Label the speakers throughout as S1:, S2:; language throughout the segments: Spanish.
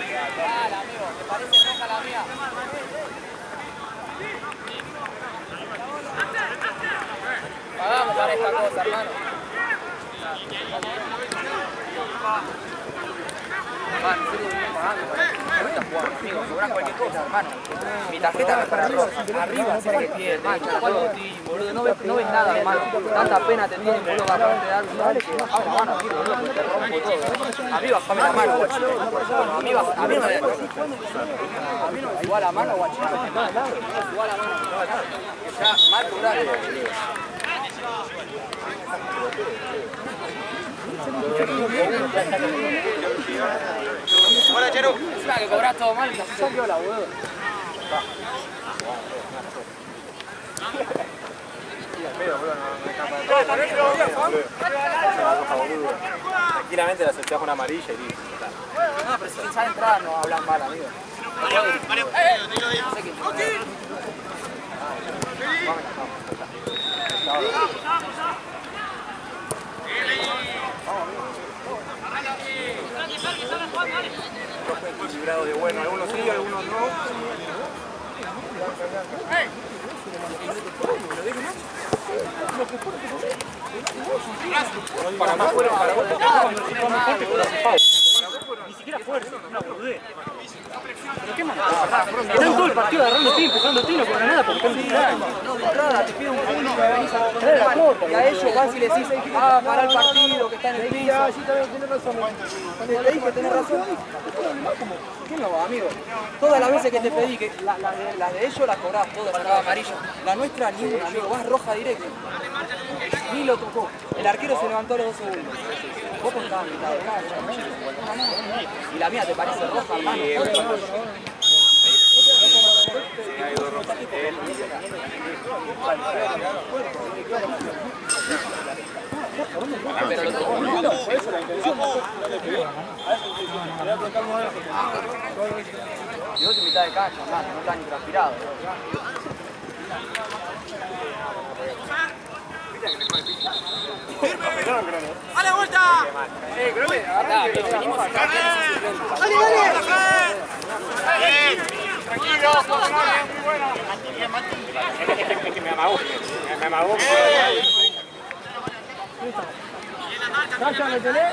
S1: amigo, ¿te parece roja la mía? Pagamos para esta cosa, hermano. Hermano, yo estoy pagando para esto. Me gusta jugar, amigo, cobrar cualquier cosa, hermano. Mi tarjeta me para arriba, hacer que tiene, hermano. Boludo, no ves nada, hermano. Tanta pena te tienen, boludo, para poderte dar. Dale que bajame la mano, amigo, boludo, porque te rompo todo. A mí bajame la mano, guachito. A mí no me suba la mano, guachito. No me suba la mano. Ya, mal cobrado.
S2: Hola, Chero.
S1: Encima que cobras todo mal y te haces el viola, boludo.
S2: Tranquilamente la asociás una amarilla y listo.
S1: No, pero si ya de entrada no hablan mal, amigo.
S2: Equilibrado de bueno, algunos sí, algunos no. Para más fueron para vos, ni siquiera fuerza, una boludez. ¿Pero qué más? Están todo el partido agarrándote, empujándote y no cobran nada porque están tirando.
S1: No, de entrada te pide un punto y a ellos vas y le decís, para el partido que está en el piso. Sí, tenés razón. Cuando te dije, tenés razón. ¿Qué no, amigo? Todas las veces que te pedí, que las de ellos las cobrás todas, sacaba amarillo. La nuestra ni una, amigo, vas roja directo. Ni lo tocó. El arquero se levantó a los 2 segundos. Vos contabas mitad de cancha, y la mía te parece roja, hermano. Pero lo tocó. Y vos en mitad de cancha, hermano, no está ni transpirado.
S2: ¡A la vuelta!
S1: Venimos acá.
S2: ¡Dale, dale! Tranquilo, muy bueno. Es que me amagó. Me amagó.
S1: ¿Calla, metele?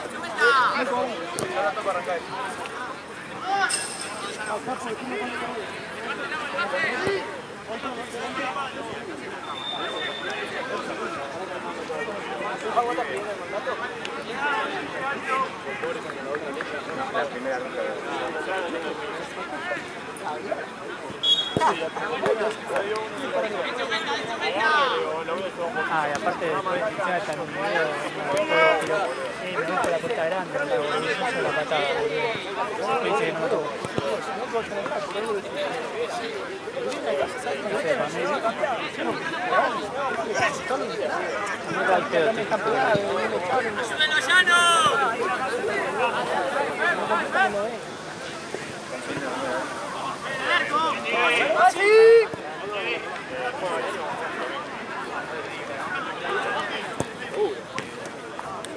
S2: La primera ronda.
S3: Y aparte después encima está en un medio, me gusta la puerta grande, la patada, boludo. Dice que no mató. No al pedo, te están pegando.
S2: ¡Súbelo, Llano!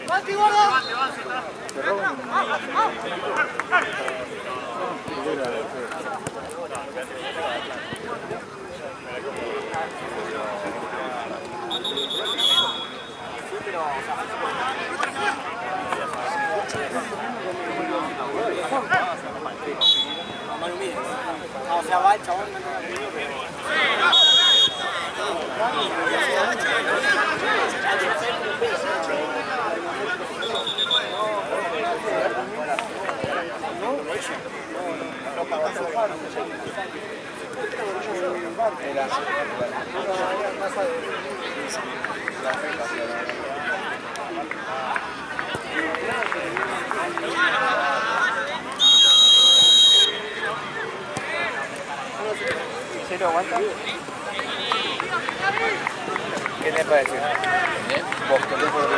S2: ¡Mati, gordo! O sea, va el chabón. ¿Se lo aguanta? ¿Qué te parece? Vos, ¿qué te parece?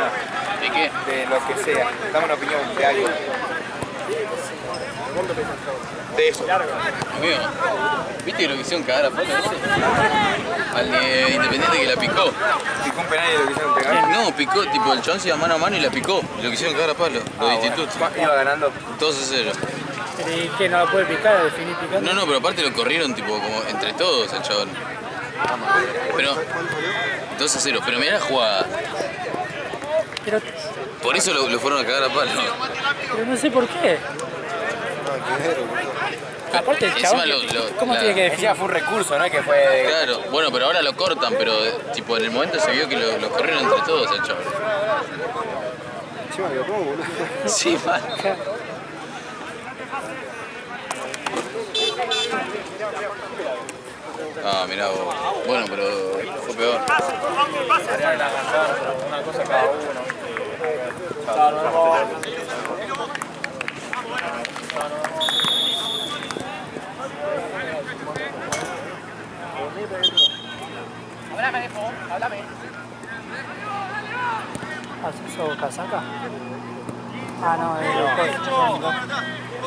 S4: ¿De qué?
S2: De lo que sea. Dame una opinión de algo. De eso.
S4: Amigo, ¿viste lo que hicieron cagar a palo ese? Al de Independiente que la picó.
S2: ¿Picó un penal y lo quisieron pegar?
S4: No, picó, tipo el chabón se iba mano a mano y la picó. Lo quisieron cagar a palo, los institutos.
S2: Iba ganando.
S4: 2-0.
S3: Pero ¿y qué? ¿No lo puede picar? ¿Definir picando?
S4: No, pero aparte lo corrieron tipo como entre todos el chabón. Pero 2-0, pero mirá la jugada.
S3: Pero
S4: Por eso lo fueron a cagar a palo.
S3: no sé por qué. Aparte el chabón, ¿cómo tiene que definir?
S2: Encima fue un recurso, ¿no? Que fue...
S4: Claro, bueno, pero ahora lo cortan, pero tipo en el momento se vio que lo corrieron entre todos el chabón. Sí, mal. Ah, mirá vos. Bueno, pero fue peor.
S2: Una cosa cada uno.
S1: Háblame.
S3: ¿Eso casaca? Ah, no, es loco.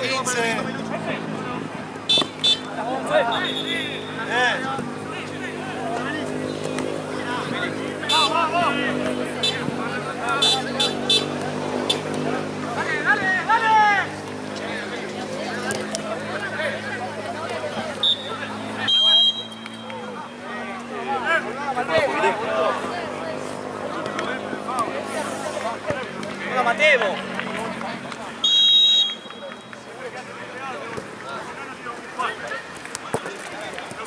S5: 15.
S1: Mateo.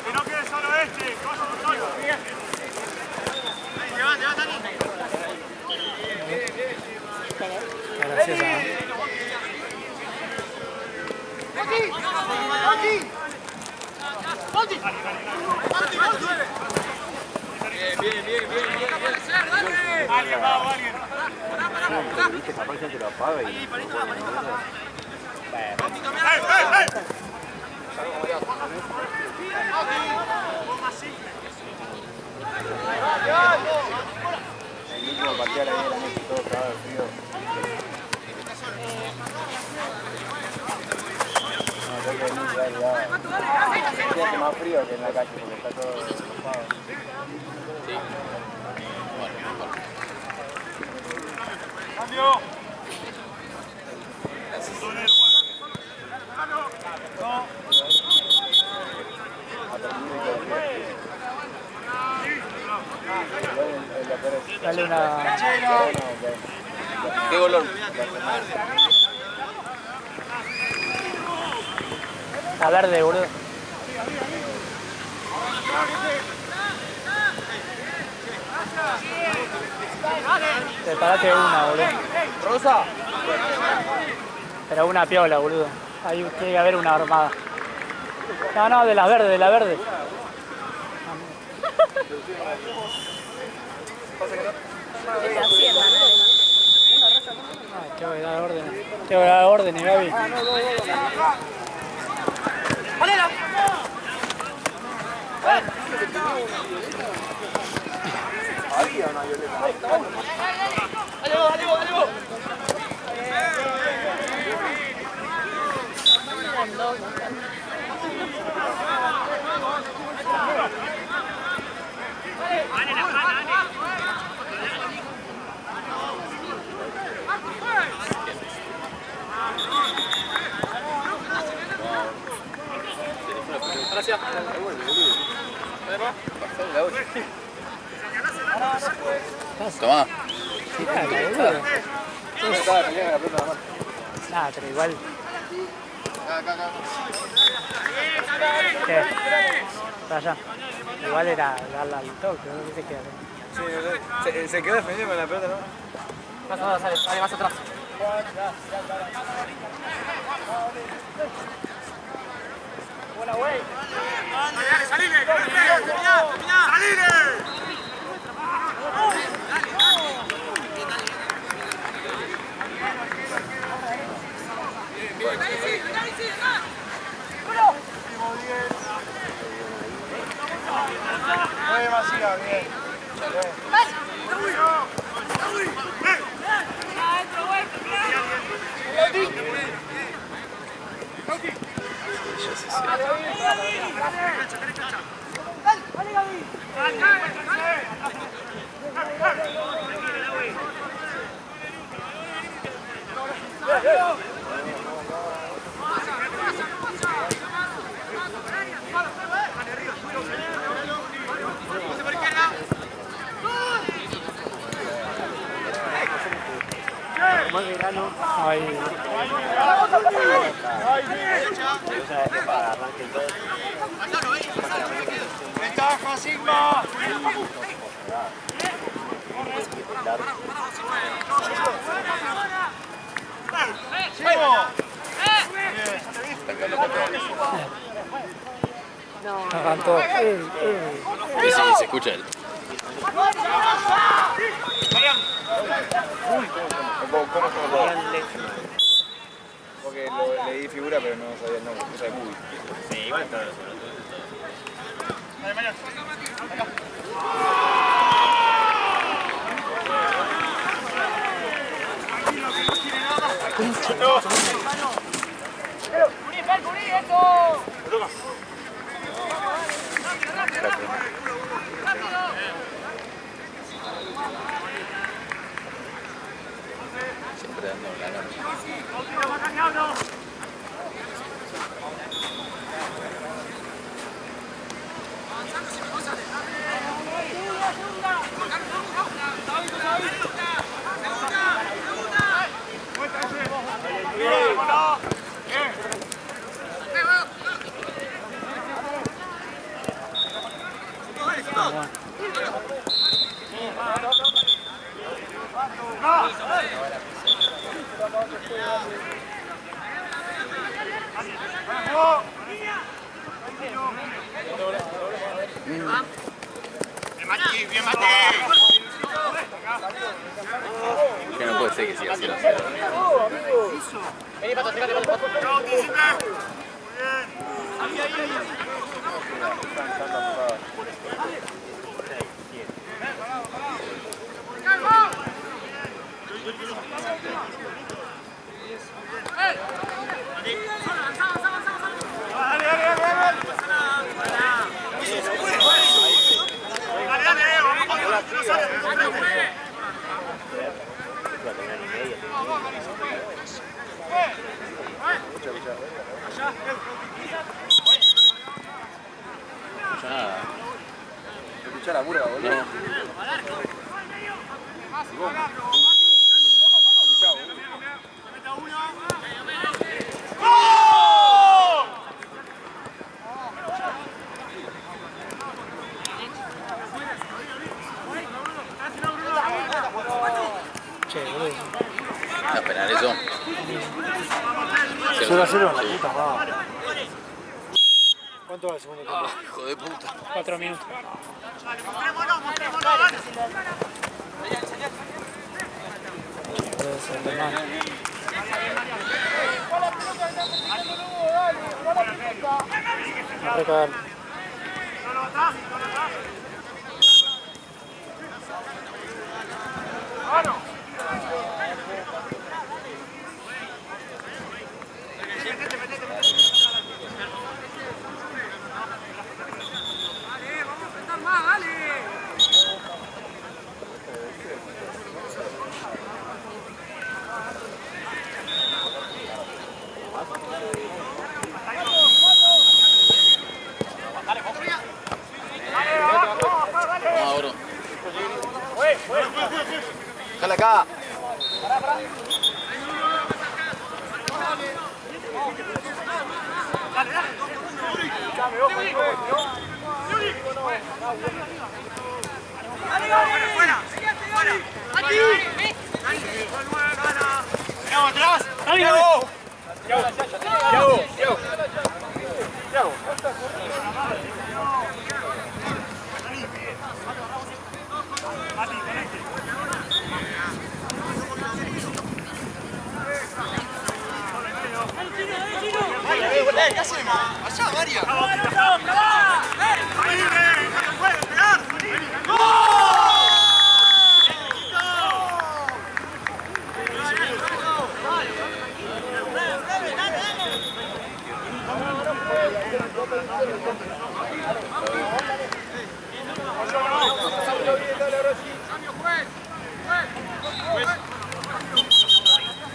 S5: Que no quede solo este, que vaya solo.
S3: Gracias,
S5: Bien. Alguien, vamos, alguien.
S6: El último partido la vida de todo cagado de frío. No, creo que en un lugar ya hace más frío que en la calle porque está todo ocupado.
S4: Sí. Bueno, mejor.
S5: Cambio.
S3: Dale una...
S4: ¿Qué golón?
S3: La verde, boludo. Preparate una, boludo.
S1: Rosa.
S3: Pero una piola, boludo. Ahí tiene que haber una armada. No, de la verde. Tengo que dar órdenes, Gaby.
S6: ¿Había una violeta?
S1: Dale vos. Gracias.
S4: Tomá.
S3: Tirala, boludo. Nada, pero igual. ¿Qué? Para allá. Igual era darla al toque, ¿no? ¿Qué se queda?
S2: Sí, se quedó defendiendo con la pelota, ¿no?
S1: Sale más atrás. Buena, güey.
S5: ¡Salile! ¡Salile!
S6: Muy demasiado, bien.
S3: después de verano hay...
S5: ¡Ventaja, Sigma!
S3: Aguantó.
S4: Sí, sí, se escucha él.
S6: Porque le di figura, pero no sabía el nombre. No sabía muy. Sí, igual está.
S4: Siempre dando la noche.
S5: Bien, Mati.
S4: Que no puede ser que siga así.
S5: Vení, Pato, acércate, Pato. ¡No, quisiste! Muy bien.
S6: Escuchá la murga, boludo.
S4: No.
S3: Che, boludo.
S4: ¿Va a penal eso?
S3: 0-0 en la puta madre. ¿Cuánto va el segundo tiempo?
S4: Hijo de puta.
S3: 4 minutos. Puede ser de más. A recagar.
S4: Vamos, bro.
S6: Jala acá.
S5: ¡Vamos atrás!
S6: ¿Qué hacemos? Allá, María.
S5: ¡Ahí, no te puedes pegar!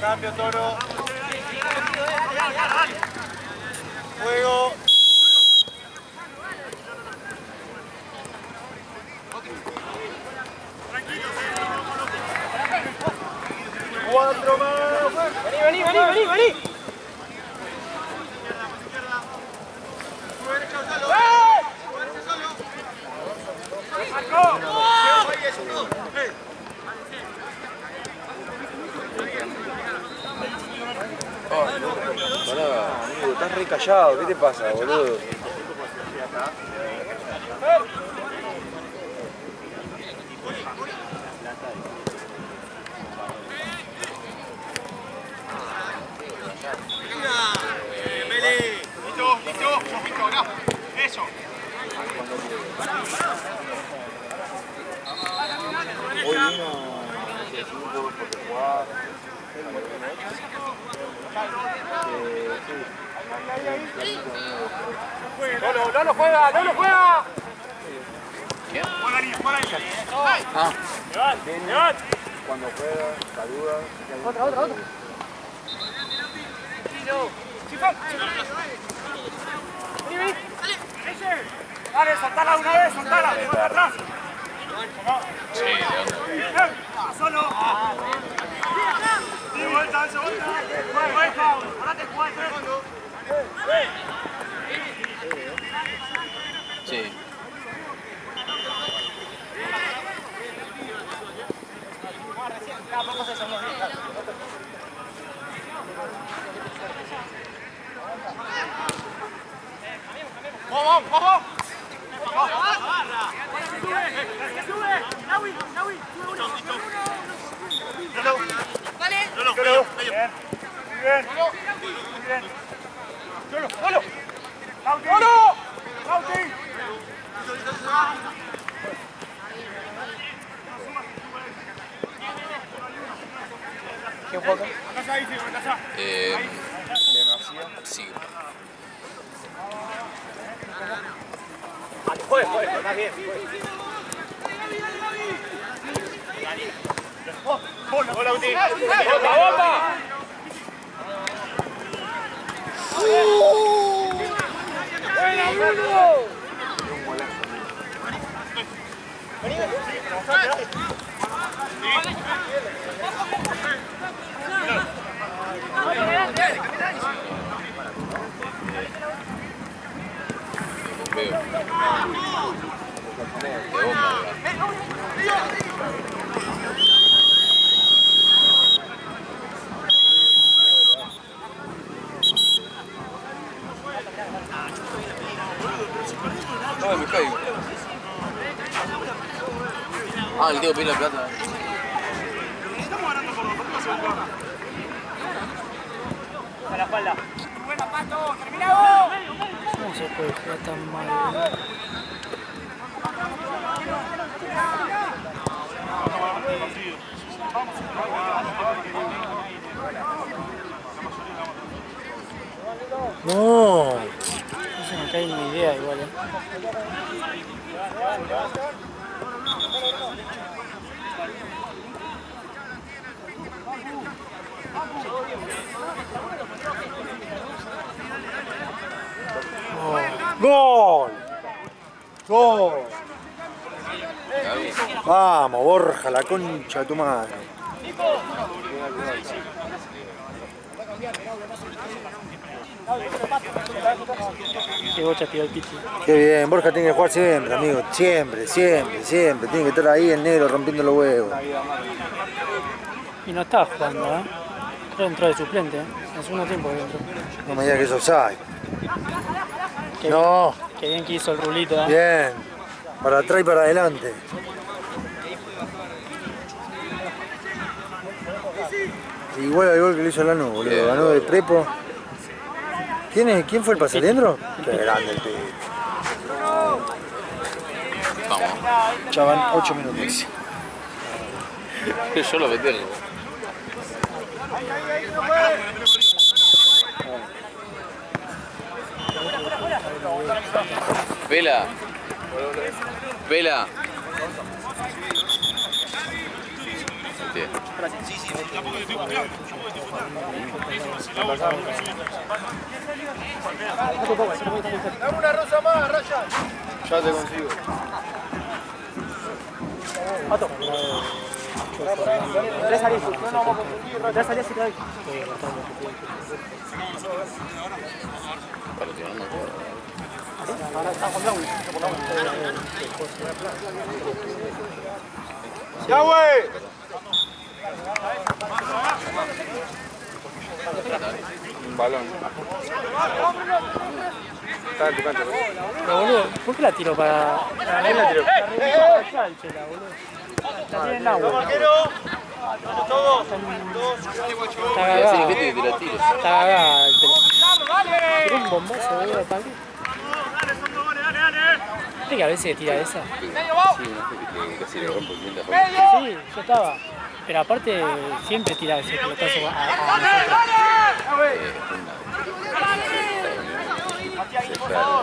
S6: Cambio, Toro. Juego. Cuatro más. estás re callado, ¿qué te pasa, boludo?
S5: Listo, acá. Eso.
S6: Hoy vino un poco porque jugaba.
S5: No lo juega, no lo juega.
S4: ¿Qué?
S5: Juega niño, juega niño.
S4: Ah,
S6: Cuando juega, saluda.
S1: Otra.
S5: Dale, soltala una vez, soltala. Para atrás.
S4: sí, de onda.
S5: Bien, solo. De vuelta, de vuelta. Juega, ahora te juega.
S4: Sí.
S5: Vamos.
S1: ¿Quién juega?
S4: Sí.
S5: Juega, más bien. Hola, Uti. ¡Bomba! ¡Buena, Bruno!
S4: Veo. De bomba. No, me caigo. Ah, el tío pide la plata.
S5: Estamos ganando por los partidos.
S2: A la espalda.
S5: Buena, Pato, terminado.
S3: ¿Cómo se puede jugar tan mal?
S6: No.
S3: No se me cae ni idea igual,
S6: ¡Gol! ¡Gol!
S4: Gaby.
S6: Vamos, Borja, la concha de tu madre.
S3: Que bocha tiró el pichi.
S6: Qué bien, Borja tiene que jugar siempre, amigo. Siempre. Tiene que estar ahí el negro rompiendo los huevos.
S3: Y no estaba jugando, Creo que entró de suplente, En el segundo tiempo que entró.
S6: No me digas que es offside.
S3: Qué
S6: No,
S3: bien, qué bien que hizo el rulito,
S6: bien. Para atrás y para adelante. Igual al gol que le hizo Lanús, boludo. Ganó de Prepo. ¿Quién fue el pasaliendro? Qué grande el pibe.
S4: Vamos.
S6: Ya van 8 minutos.
S4: Yo lo metí. Vela. Vela.
S6: Dame una rosa más, Raya. Ya te consigo.
S1: Tres áreas. Tres áreas y te doy. Ahora está con Brown.
S6: ¡Ya, güey!
S4: un balón. Está en tu cancha.
S3: Pero boludo, ¿por qué la tiro para...?
S6: ¿Quién la tiró?
S3: Chálchela, boludo. La tiene en agua. Está
S4: Y así
S3: cagada.
S4: que te la tires.
S3: Está cagada el pelo. Tiró un bombazo, boludo, ¿para qué? ¿Viste que a veces tira esa?
S4: Sí, no sé que casi le rompo el diente a Jorge.
S3: Sí, yo estaba. Pero aparte siempre tira ese pelotazo a nosotros.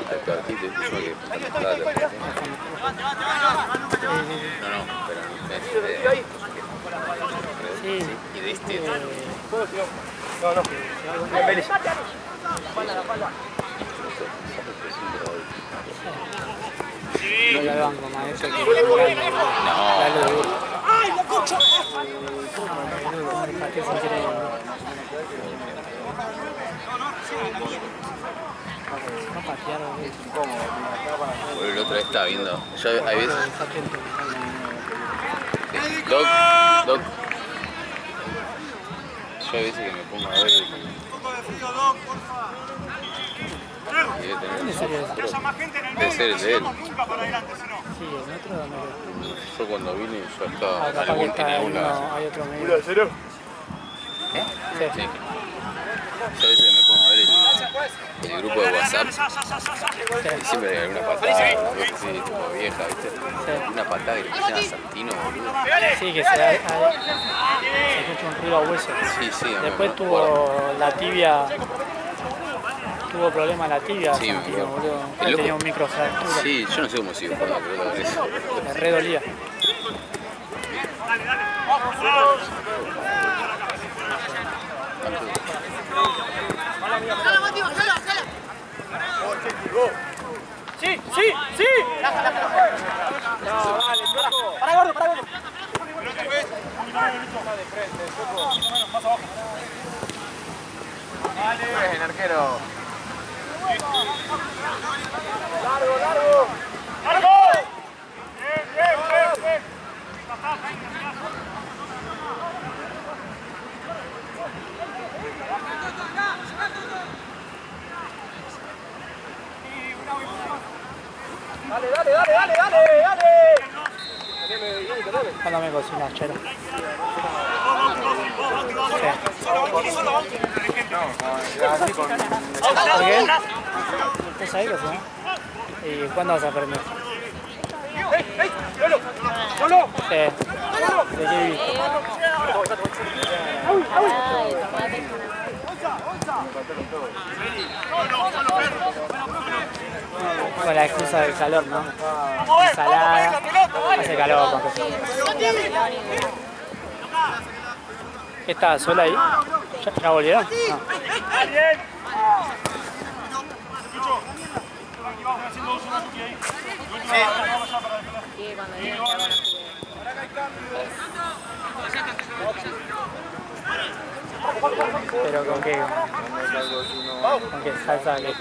S4: Se fue al partido y dijo que no, pero
S3: Sí.
S4: y de este
S3: No la banco más, eso que dale duro. ¡Ay, la concha! No patearon,
S4: el otro vez estaba viendo. Yo hay veces. Doc. Yo hay veces que me pongo a ver. Debe ser el de él.
S3: Sí, el otro no.
S4: Yo cuando vine ya estaba
S3: Capaz que
S4: algún
S3: está
S4: tenía
S3: ahí,
S4: una.
S3: no, hay otro medio.
S6: ¿1-0?
S3: Sí.
S4: Sí. Yo a veces me pongo a ver el grupo de WhatsApp y siempre hay alguna patada, sí, tipo vieja, ¿viste? Una patada que le pusieron a Santino, boludo.
S3: Sí, que se escucha un ruido a hueso.
S4: Sí, sí,
S3: Después
S4: me acuerdo.
S3: tuvo la tibia, tuvo problema en la tibia,
S4: Sí, me
S3: Santino,
S4: acuerdo.
S3: boludo.
S4: El
S3: Él
S4: loco-
S3: tenía un microfractura,
S4: Sí, yo no sé cómo sigo jugando la pelota con eso.
S3: le re dolía. ¡Sí, sí, sí! ¡Para, gordo, para, gordo!
S4: El arquero.
S3: ¿Cuándo me cocinas, chero? ¿Por qué? ¿Vos sabés cocinar? ¿Y cuándo vas a aprender? Sí. ¿De qué vivís? Con la excusa del calor, ¿no? Ensalada, hace calor, papá. ¿Qué estaba sola ahí? ¿Ya volvieron? No.
S7: Sí, cuando viene está buena
S3: ¿Pero con qué? ¿Con qué salsa? ¿Qué?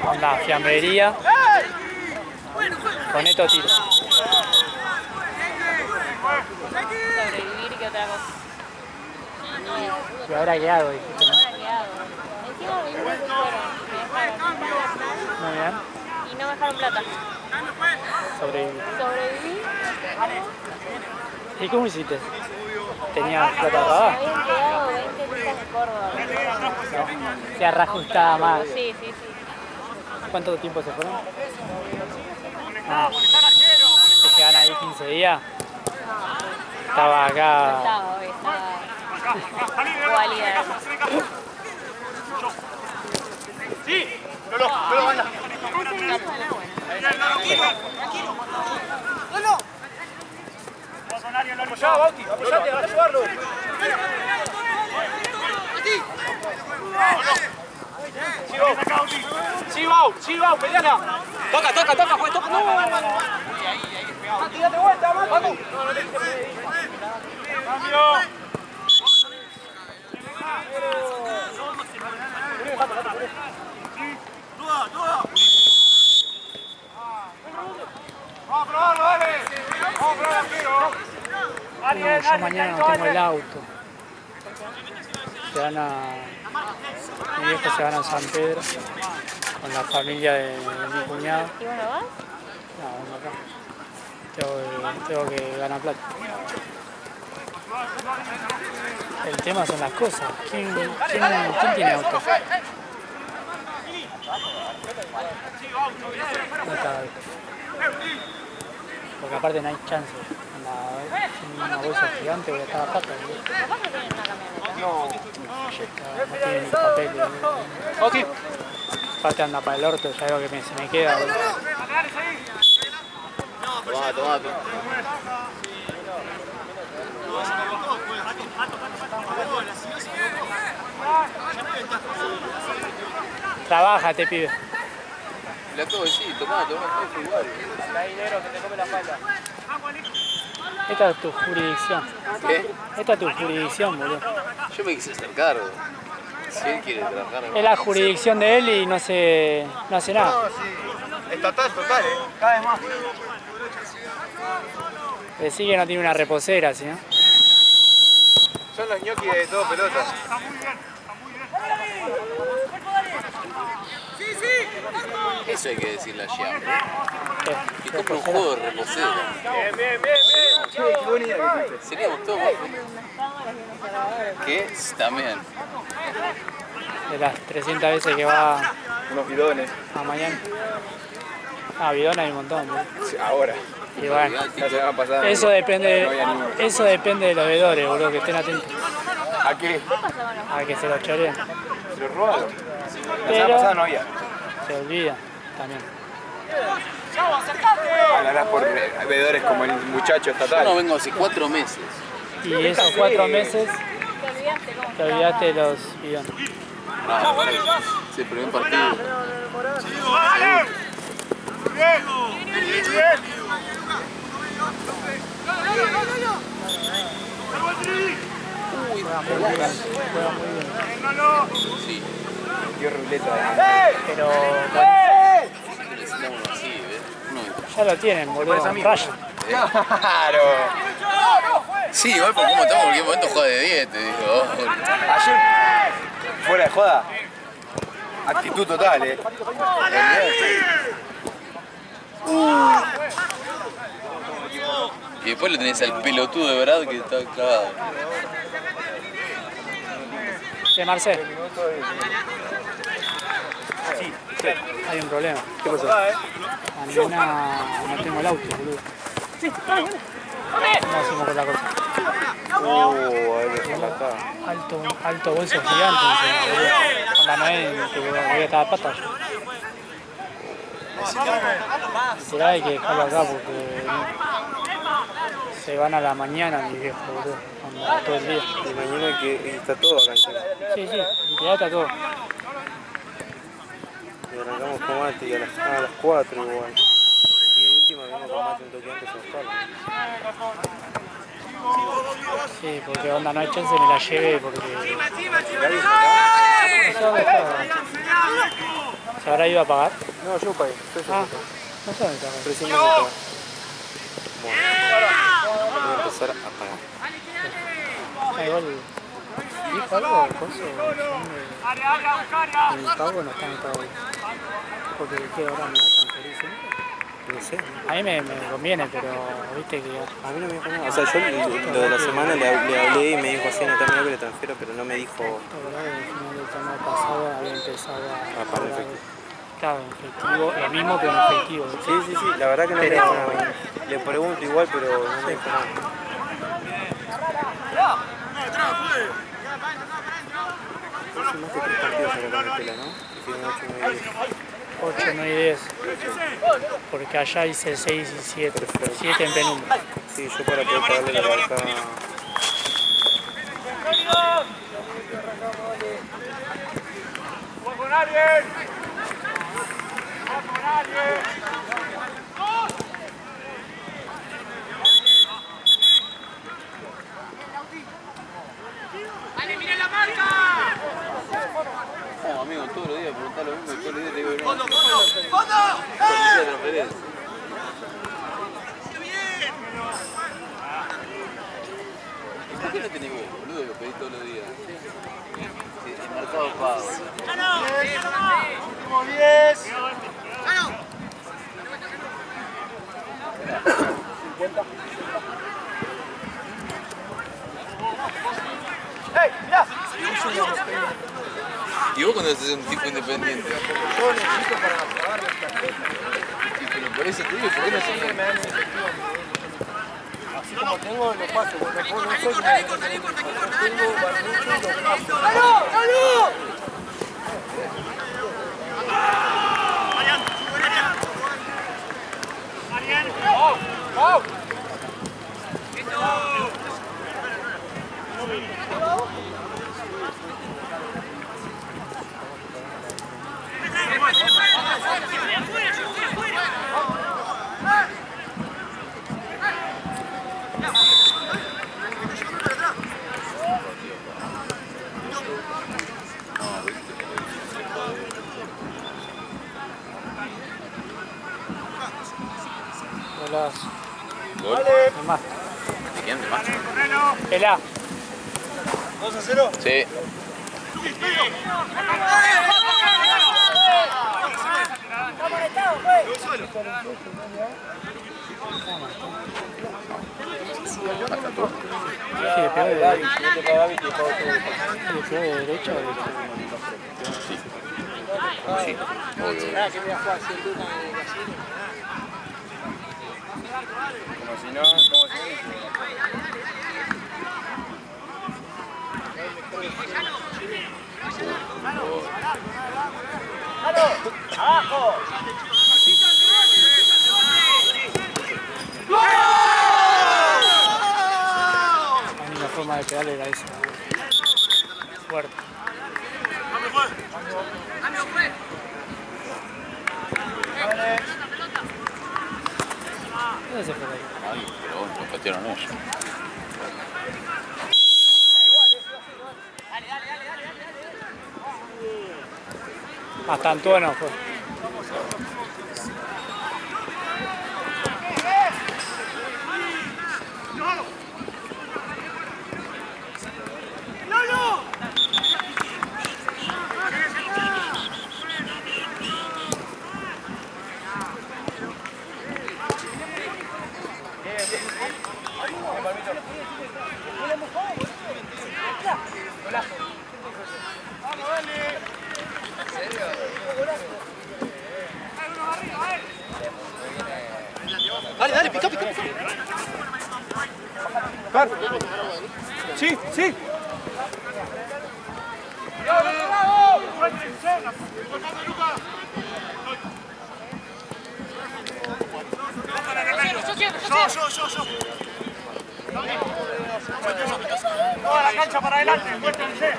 S3: Onda, fiambrería. Con esto tiro.
S7: sobrevivir que otra cosa.
S3: ¿Y ahora qué hago? Dijiste, ¿no?
S7: Ahora qué hago. Encima mis hijos se fueron, me dejaron
S3: Muy bien.
S7: y no me dejaron plata.
S3: Sobreviví.
S7: Sobreviví.
S3: ¿Y cómo hiciste? ¿Tenías plata ahorrada?
S7: Me habían quedado 20 lucas de Córdoba.
S3: No. Se reajustaba más.
S7: Sí, sí, sí.
S3: ¿Cuánto tiempo se fueron? Ah. ¿Se quedan ahí 15 días? Estaba acá.
S7: Estaba hoy, estaba igualidad.
S1: Apoyá, Bauti, apoyate, anda a ayudarlo. Sí, Bau, peleala. Toca, pues, toca. No. Mati, date vuelta, Mati. Cambio.
S3: Yo mañana no tengo el auto. Mi viejo se van a San Pedro con la familia de mi cuñado.
S7: ¿Y bueno vas?
S3: No, uno acá. Tengo que ganar plata. El tema son las cosas. ¿Quién tiene auto? No está. Porque aparte no hay chance. Una bolsa gigante voy a estar a pata.
S7: Capaz que tienen una camioneta.
S3: No tiene ni papel. Aparte anda para el orto, ya veo que se me queda.
S4: Tomá.
S3: Trabájate, pibe.
S4: Le acabo de decir, tomá, fue igual.
S3: Esta es tu jurisdicción.
S4: ¿Qué?
S3: Esta es tu jurisdicción, boludo.
S4: Yo me quise hacer cargo. Si él quiere trabajar...
S3: Es la jurisdicción de él y no hace nada.
S6: No, sí. Estatal total, cada vez más.
S3: Decí que no tiene una reposera, ¿sí? ¿No?
S6: Son los ñoquis de todo pelota.
S4: Eso hay que decirle a Xiao.
S3: ¿Qué?
S4: Que compre un juego de reposera.
S1: Bien.
S4: Seríamos todos más felices. ¿Qué? También.
S3: De las 300 veces que va
S6: Unos bidones.
S3: a mañana. Ah, bidón hay un montón, boludo.
S6: Sí, ahora.
S3: Y bueno,
S6: La semana pasada.
S3: eso depende de los veedores, boludo, que estén atentos
S6: ¿A qué?
S3: a que se los choreen.
S6: Se lo robaron. La semana
S3: Pero
S6: pasada no había.
S3: se olvida también.
S6: Hablarás por veedores como el muchacho
S4: Yo
S6: estatal.
S4: no vengo hace 4 meses.
S3: Y esos 4 meses
S7: Te olvidaste cómo
S3: te olvidaste de los bidones.
S4: No, es el primer partido. Sí,
S6: Dio ruleta.
S3: Pero
S4: necesitamos así, ¿ves?
S3: ya lo tienen, boludo, en raya.
S6: Claro.
S4: Sí, igual por cómo estamos, en cualquier momento juega de 10, te digo.
S6: Ayer, fuera de joda, actitud total,
S4: Y después le tenés al pelotudo de verdad que está clavado.
S3: De Marcel. Hay un problema.
S6: ¿Qué pasó?
S3: Mañana no tengo el auto, boludo. ¿Cómo hacemos con la cosa? Alto bolso gigante, encima, boludo. Onda no es que voy a estar a patas. Será hay que dejarlo acá porque se van a la mañana mi viejo, boludo. Onda, todo el día.
S6: Y mañana que está todo acá encima.
S3: Sí, literal está todo.
S6: Y arrancamos con Mati a las 4 igual. Y de última venimos con Mati un toque antes a buscarlo.
S3: Sí, porque onda no hay chance me la lleve porque...
S6: ¿La viste acá?
S3: No sé dónde está. ¿Se habrá ido a pagar?
S6: No, yo pagué.
S3: No sé dónde está.
S6: Recién me pagar. Bueno, voy a empezar a pagar.
S3: Ah, igual... ¿Dijo algo? ¿Coso? El pago no está anotado ahí. Porque ¿qué hora me va a transferir? ¿Sí?
S6: No sé.
S3: A mí me conviene, pero viste que...
S6: A mí no me dijo nada. O sea, yo lo de la semana le hablé y me dijo así, no terminó que le transfiero, pero no me dijo...
S3: La verdad que al final del torneo pasado había empezado a
S6: pagar
S3: cobrar,
S6: efectivo.
S3: claro, en efectivo, lo mismo pero en efectivo.
S6: Sí, la verdad que no me
S3: Pero-
S6: dijo nada. Le pregunto igual, pero no me dijo nada. Hace más que 3 partidos acá con el Pela, ¿no? Y tienen 8, 9 y 10.
S3: 8, 9 y 10. Porque allá hice 6 y 7.
S6: Perfecto.
S3: 7 en penumbra.
S6: Sí, yo para poder pagarle la barca...
S5: ¡Vale, mira la marca!
S4: vino todos los días a preguntar lo mismo y todos los días te digo que no.
S5: ¡Fondo!
S4: ¿Por qué no tenés vos, boludo, que lo pedís todos los días? El mercado pago.
S5: ¡Último 10! ¡Ey, mirá!
S4: ¿Y vos cuando sos un tipo independiente?
S1: Yo necesito para pagar las tarjetas.
S4: Sí, pero por eso te digo, ¿por qué no sos
S1: Me dan efectivo. Así como tengo, lo paso. No soy tengo barbucho, lo paso. ¡Salud!
S5: ¡Marian!
S1: ¡Vamos!
S4: ¿Gol?
S3: Más.
S4: ¿De quién? ¿De Macho?
S3: El A.
S5: 2-0.
S4: Sí.
S3: Sí, le pegó de derecha o de derecha.
S4: Sí. Sí.
S6: Como si no, como si
S5: ¡Abajo!
S3: La única forma de pegarle era esa. Fuerte. ¿Dónde se fue ahí?
S4: Ay, pero bueno, lo patearon ellos.
S3: Hasta Antuano fue.
S1: Dale, pica. Sí, sí.
S5: Yo. Toda la cancha para adelante, muéstrense.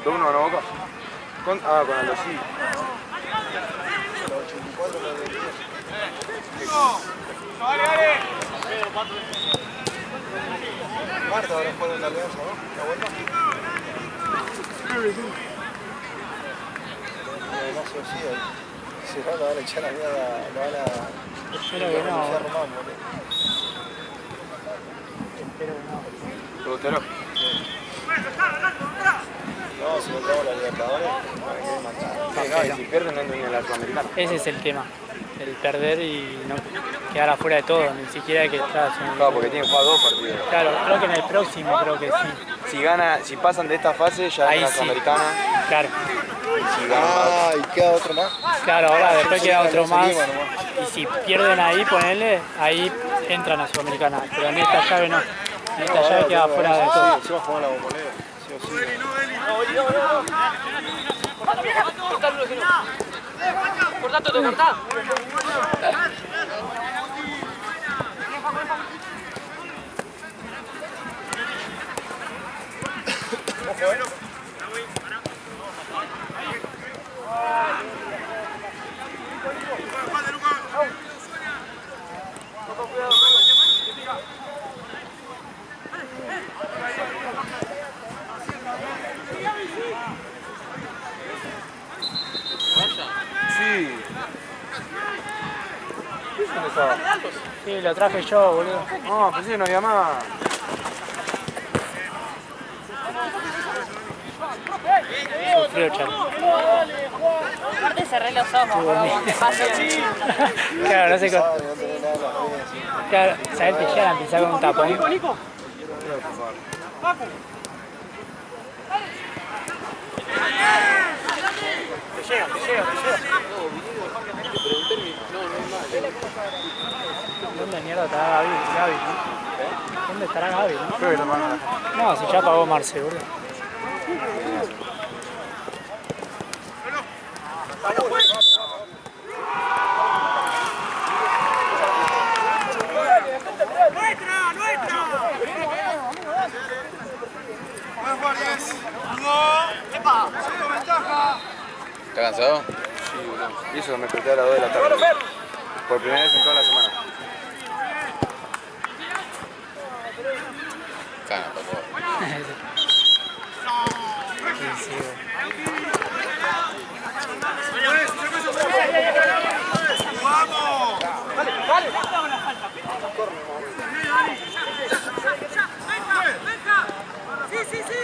S6: ¿Uno ganó Boca? Con Aldo, sí.
S5: Dale.
S6: Marta ahora juega en la Alianza, ¿no? ¿La vuelta? No sé si ahí. Si no, lo van a echar a mierda, lo van a...
S3: Espero que no.
S6: Espero que no. ¿Te gustó? No, si no tengo la Libertadores, para que matar. Si pierden, no entran en la Sudamericana.
S3: Ese es el tema. El perder y no quedar afuera de todo, ni siquiera hay que estar.
S6: Claro, porque tienen que jugar 2 partidos.
S3: Claro, creo que en el próximo creo que sí.
S6: Si pasan de esta fase, ya
S3: ahí
S6: en la
S3: sí.
S6: Sudamericana.
S3: Claro.
S6: Y queda otro más.
S3: Claro, ahora después queda otro más. Y si pierden ahí, ponele, ahí entran a Sudamericana. Pero en esta llave no. En esta llave queda fuera de todo.
S6: Si vas a jugar la Bombonera, sí o sí.
S2: Cortá, Toto, cortá.
S3: Sí, lo traje yo, boludo.
S6: No, pues sí, no había más.
S3: Sufrió, Charlie.
S7: Aparte cerré los ojos, como que pase.
S3: Claro, no sé cómo. Claro, ¿sabes que ya empezar con un tapón?
S2: Nico. Te llega.
S3: ¿Dónde mierda estará Gaby? ¿No? ¿Dónde estará Gaby? ¿No? No, si ya pagó Marce, boludo.
S4: ¿Está cansado?
S6: Sí, boludo. Y eso me desperté a las 2 de la tarde. Por primera vez en toda la semana.
S4: Cana, por favor.
S3: Sí, sí,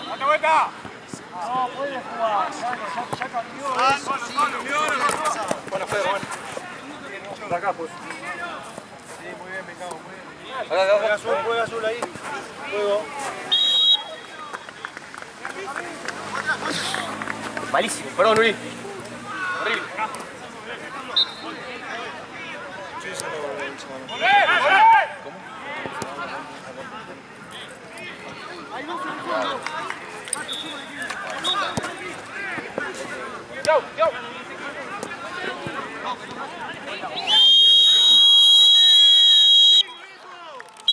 S5: ¡Date vuelta!
S6: Bueno, Fede, bueno. De acá, pues. Sí, muy bien, me cago, muy bien. Juega azul ahí. Juego.
S2: Malísimo, perdón, Luis. Horrible.
S5: ¡Yo!